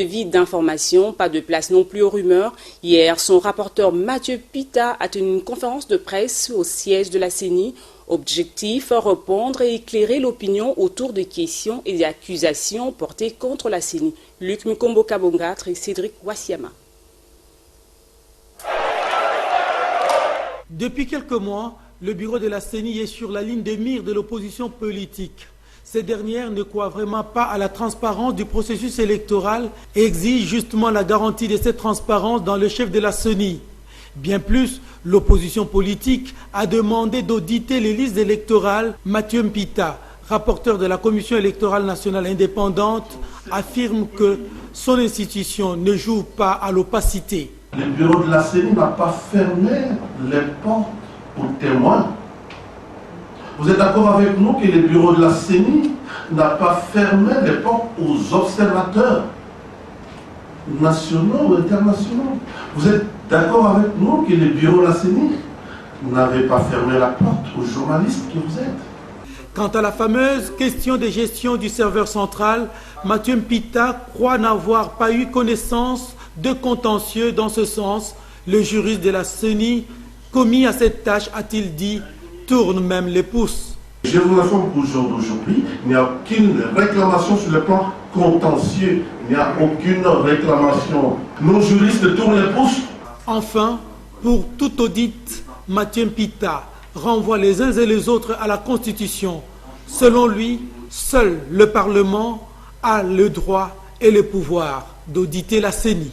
Vide d'informations, pas de place non plus aux rumeurs. Hier, son rapporteur Mathieu Pita a tenu une conférence de presse au siège de la CENI. Objectif, répondre et éclairer l'opinion autour des questions et des accusations portées contre la CENI. Luc Mukombo Kabongatre et Cédric Wassiama. Depuis quelques mois, le bureau de la CENI est sur la ligne de mire de l'opposition politique. Ces dernières ne croient vraiment pas à la transparence du processus électoral et exigent justement la garantie de cette transparence dans le chef de la CENI. Bien plus, l'opposition politique a demandé d'auditer les listes électorales. Mathieu Mpita, rapporteur de la Commission électorale nationale indépendante, affirme que son institution ne joue pas à l'opacité. Le bureau de la CENI n'a pas fermé les portes aux témoins. Vous êtes d'accord avec nous que le bureau de la CENI n'a pas fermé les portes aux observateurs nationaux ou internationaux? Vous êtes d'accord avec nous que le bureau de la CENI n'avait pas fermé la porte aux journalistes que vous êtes? Quant à la fameuse question de gestion du serveur central, Mathieu Mpita croit n'avoir pas eu connaissance de contentieux dans ce sens. Le juriste de la CENI, commis à cette tâche, a-t-il dit, tourne même les pouces. Je vous informe qu'au jour d'aujourd'hui, il n'y a aucune réclamation sur le plan contentieux. Il n'y a aucune réclamation. Nos juristes tournent les pouces. Enfin, pour tout audit, Mathieu Mpita renvoie les uns et les autres à la Constitution. Selon lui, seul le Parlement a le droit et le pouvoir d'auditer la CENI.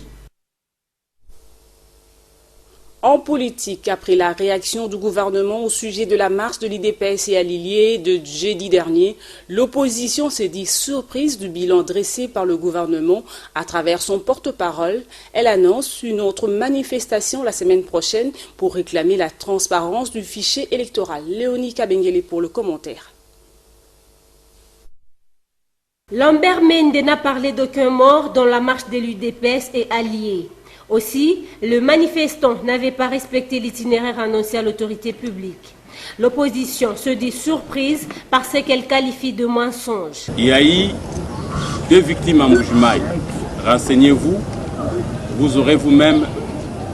En politique, après la réaction du gouvernement au sujet de la marche de l'IDPS et Alilié de jeudi dernier, l'opposition s'est dit surprise du bilan dressé par le gouvernement à travers son porte-parole. Elle annonce une autre manifestation la semaine prochaine pour réclamer la transparence du fichier électoral. Léonie Kabengele pour le commentaire. Lambert Mende n'a parlé d'aucun mort dans la marche de l'UDPS et Alliés. Aussi, le manifestant n'avait pas respecté l'itinéraire annoncé à l'autorité publique. L'opposition se dit surprise par ce qu'elle qualifie de mensonge. Il y a eu 2 victimes à Mbujimayi. Renseignez-vous, vous aurez vous-même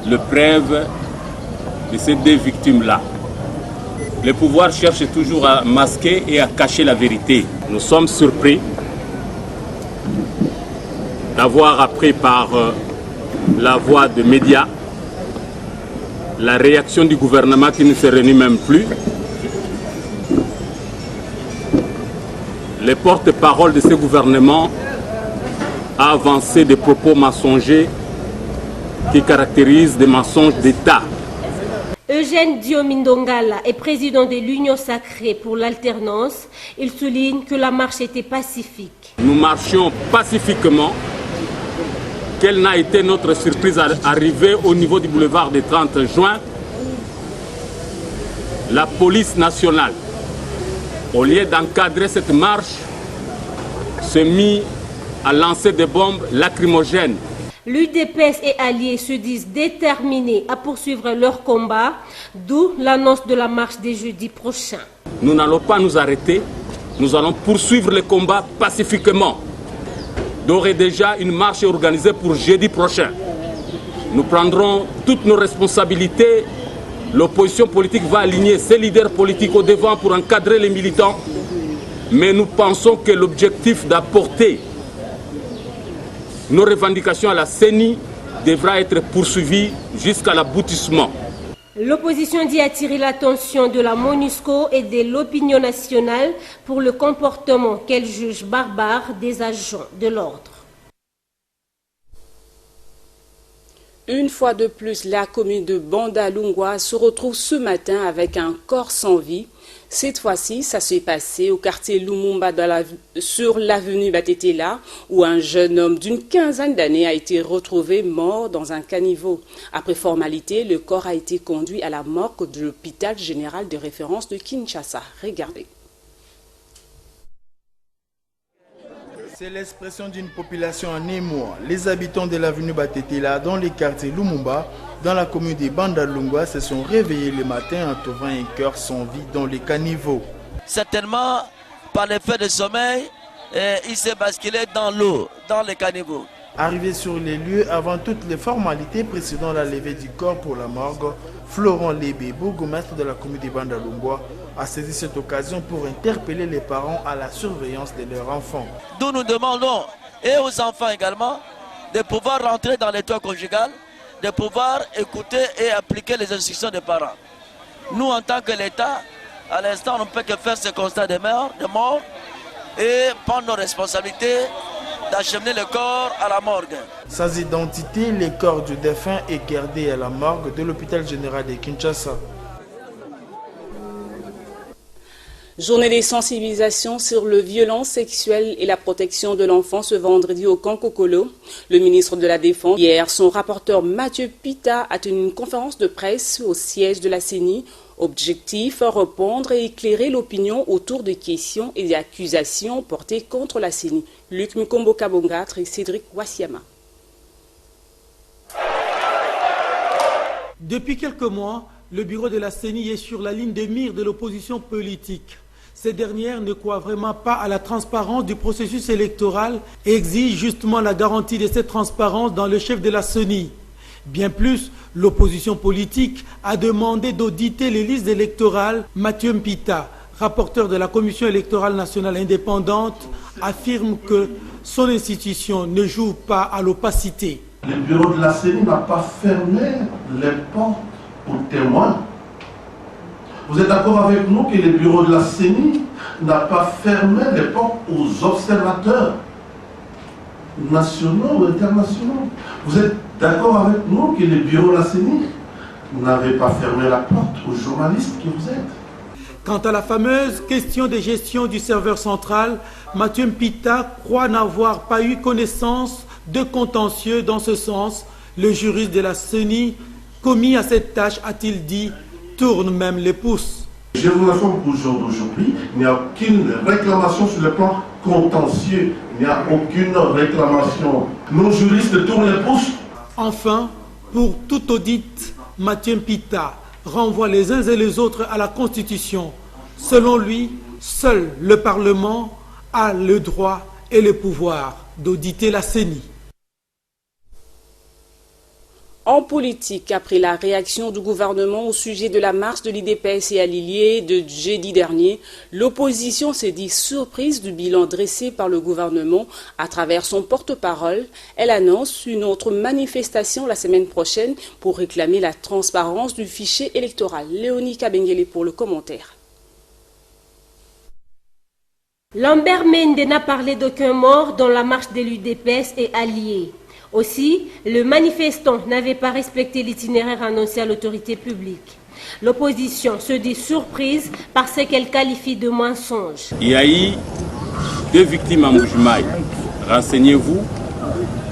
le preuve de ces 2 victimes-là. Le pouvoir cherche toujours à masquer et à cacher la vérité. Nous sommes surpris d'avoir appris par la voix des médias la réaction du gouvernement qui ne se réunit même plus. Le porte-parole de ce gouvernement a avancé des propos mensongers qui caractérisent des mensonges d'État. Eugène Diomindongala est président de l'Union sacrée pour l'alternance. Il souligne que la marche était pacifique. Nous marchions pacifiquement. Quelle n'a été notre surprise à arriver au niveau du boulevard du 30 juin? La police nationale, au lieu d'encadrer cette marche, s'est mise à lancer des bombes lacrymogènes. L'UDPS et Alliés se disent déterminés à poursuivre leur combat, d'où l'annonce de la marche des jeudi prochains. Nous n'allons pas nous arrêter, nous allons poursuivre le combat pacifiquement. D'ores et déjà, une marche est organisée pour jeudi prochain. Nous prendrons toutes nos responsabilités. L'opposition politique va aligner ses leaders politiques au devant pour encadrer les militants. Mais nous pensons que l'objectif d'apporter nos revendications à la CENI devra être poursuivi jusqu'à l'aboutissement. L'opposition dit attirer l'attention de la MONUSCO et de l'opinion nationale pour le comportement qu'elle juge barbare des agents de l'ordre. Une fois de plus, la commune de Bandalungwa se retrouve ce matin avec un corps sans vie. Cette fois-ci, ça s'est passé au quartier Lumumba sur l'avenue Batetela, où un jeune homme d'une quinzaine d'années a été retrouvé mort dans un caniveau. Après formalité, le corps a été conduit à la morgue de l'hôpital général de référence de Kinshasa. Regardez. C'est l'expression d'une population en émoi. Les habitants de l'avenue Batetela, dans le quartier Lumumba, dans la commune de Bandalungwa, se sont réveillés le matin en trouvant un cœur sans vie dans les caniveaux. Certainement, par l'effet de sommeil, il s'est basculé dans l'eau, dans les caniveaux. Arrivé sur les lieux avant toutes les formalités précédant la levée du corps pour la morgue, Florent Lébé, bourgmestre de la commune de Bandalungwa, a saisi cette occasion pour interpeller les parents à la surveillance de leurs enfants. Nous nous demandons, et aux enfants également, de pouvoir rentrer dans les toits conjugal, de pouvoir écouter et appliquer les instructions des parents. Nous, en tant que l'État, à l'instant, on ne peut que faire ce constat de mort et prendre nos responsabilités d'acheminer le corps à la morgue. Sans identité, le corps du défunt est gardé à la morgue de l'hôpital général de Kinshasa. Journée des sensibilisations sur le violence sexuelle et la protection de l'enfant ce vendredi au camp Kokolo. Le ministre de la Défense, hier, son rapporteur Mathieu Pita a tenu une conférence de presse au siège de la CENI. Objectif, répondre et éclairer l'opinion autour des questions et des accusations portées contre la CENI. Luc Mukombo Kabongatre et Cédric Wassiama. Depuis quelques mois, le bureau de la CENI est sur la ligne de mire de l'opposition politique. Ces dernières ne croient vraiment pas à la transparence du processus électoral et exigent justement la garantie de cette transparence dans le chef de la CENI. Bien plus, l'opposition politique a demandé d'auditer les listes électorales. Mathieu Mpita, rapporteur de la Commission électorale nationale indépendante, affirme que son institution ne joue pas à l'opacité. Le bureau de la CENI n'a pas fermé les portes aux témoins. Vous êtes d'accord avec nous que le bureau de la CENI n'a pas fermé les portes aux observateurs nationaux ou internationaux? Vous êtes d'accord avec nous que le bureau de la CENI n'avait pas fermé la porte aux journalistes que vous êtes? Quant à la fameuse question de gestion du serveur central, Mathieu Mpita croit n'avoir pas eu connaissance de contentieux dans ce sens. Le juriste de la CENI, commis à cette tâche, a-t-il dit, tourne même les pouces. Je vous informe qu'au jour d'aujourd'hui, il n'y a aucune réclamation sur le plan contentieux. Il n'y a aucune réclamation. Nos juristes tournent les pouces. Enfin, pour tout audit, Mathieu Mpita renvoie les uns et les autres à la Constitution. Selon lui, seul le Parlement a le droit et le pouvoir d'auditer la CENI. En politique, après la réaction du gouvernement au sujet de la marche de l'IDPS et Alilié de jeudi dernier, l'opposition s'est dit surprise du bilan dressé par le gouvernement à travers son porte-parole. Elle annonce une autre manifestation la semaine prochaine pour réclamer la transparence du fichier électoral. Léonie Kabengele pour le commentaire. Lambert Mende n'a parlé d'aucun mort dans la marche de l'UDPS et Alliés. Aussi, le manifestant n'avait pas respecté l'itinéraire annoncé à l'autorité publique. L'opposition se dit surprise par ce qu'elle qualifie de mensonge. Il y a eu 2 victimes à Mbujimayi. Renseignez-vous,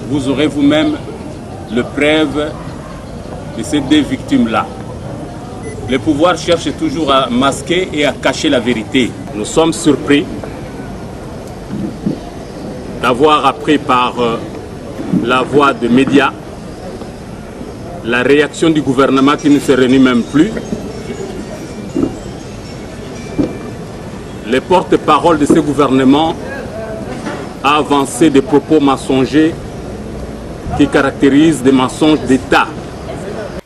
vous aurez vous-même le preuve de ces 2 victimes-là. Le pouvoir cherche toujours à masquer et à cacher la vérité. Nous sommes surpris d'avoir appris par la voix des médias la réaction du gouvernement qui ne se réunit même plus. Le porte-parole de ce gouvernement a avancé des propos mensongers qui caractérisent des mensonges d'État.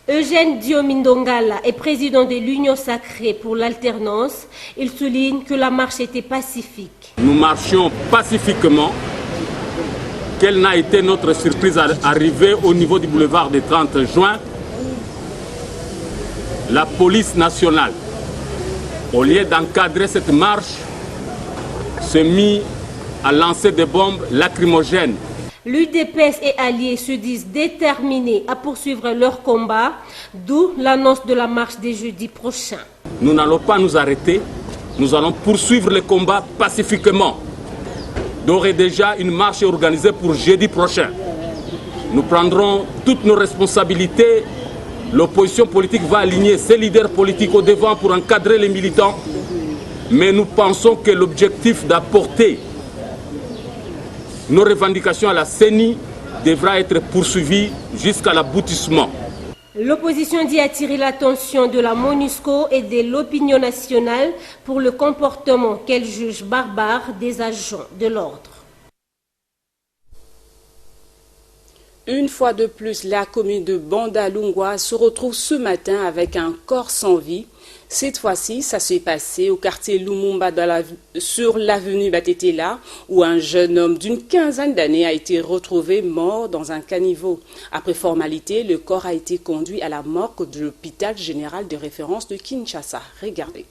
Eugène Diomindongala est président de l'Union sacrée pour l'alternance. Il souligne que la marche était pacifique. Nous marchions pacifiquement. Quelle n'a été notre surprise à arriver au niveau du boulevard du 30 juin? La police nationale, au lieu d'encadrer cette marche, s'est mis à lancer des bombes lacrymogènes. L'UDPS et Alliés se disent déterminés à poursuivre leur combat, d'où l'annonce de la marche des jeudi prochains. Nous n'allons pas nous arrêter, nous allons poursuivre le combat pacifiquement. D'ores et déjà, une marche est organisée pour jeudi prochain. Nous prendrons toutes nos responsabilités. L'opposition politique va aligner ses leaders politiques au devant pour encadrer les militants. Mais nous pensons que l'objectif d'apporter nos revendications à la CENI devra être poursuivi jusqu'à l'aboutissement. L'opposition dit attirer l'attention de la MONUSCO et de l'opinion nationale pour le comportement qu'elle juge barbare des agents de l'ordre. Une fois de plus, la commune de Bandalungwa se retrouve ce matin avec un corps sans vie. Cette fois-ci, ça s'est passé au quartier Lumumba sur l'avenue Batetela, où un jeune homme d'une quinzaine d'années a été retrouvé mort dans un caniveau. Après formalité, le corps a été conduit à la morgue de l'hôpital général de référence de Kinshasa. Regardez.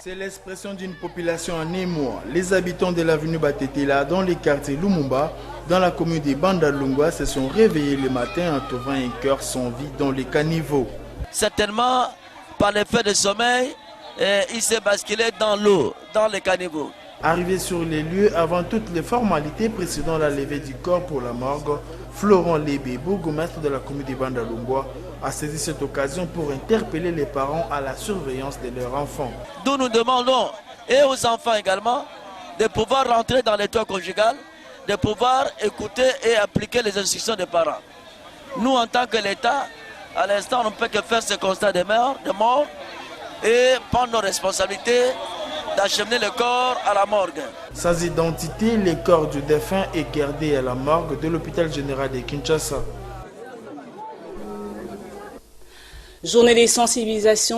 C'est l'expression d'une population en émoi. Les habitants de l'avenue Batetela, dans les quartiers Lumumba, dans la commune de Bandalungwa, se sont réveillés le matin en trouvant un cœur sans vie dans les caniveaux. Certainement, par l'effet de sommeil, il s'est basculé dans l'eau, dans les caniveaux. Arrivé sur les lieux, avant toutes les formalités précédant la levée du corps pour la morgue, Florent Lébé, bourgmestre de la commune de Bandalungwa, a saisi cette occasion pour interpeller les parents à la surveillance de leurs enfants. D'où nous demandons, et aux enfants également, de pouvoir rentrer dans les toits conjugal, de pouvoir écouter et appliquer les instructions des parents. Nous, en tant que l'État, à l'instant, on ne peut que faire ce constat de mort et prendre nos responsabilités d'acheminer le corps à la morgue. Sans identité, le corps du défunt est gardé à la morgue de l'hôpital général de Kinshasa. Journée de sensibilisation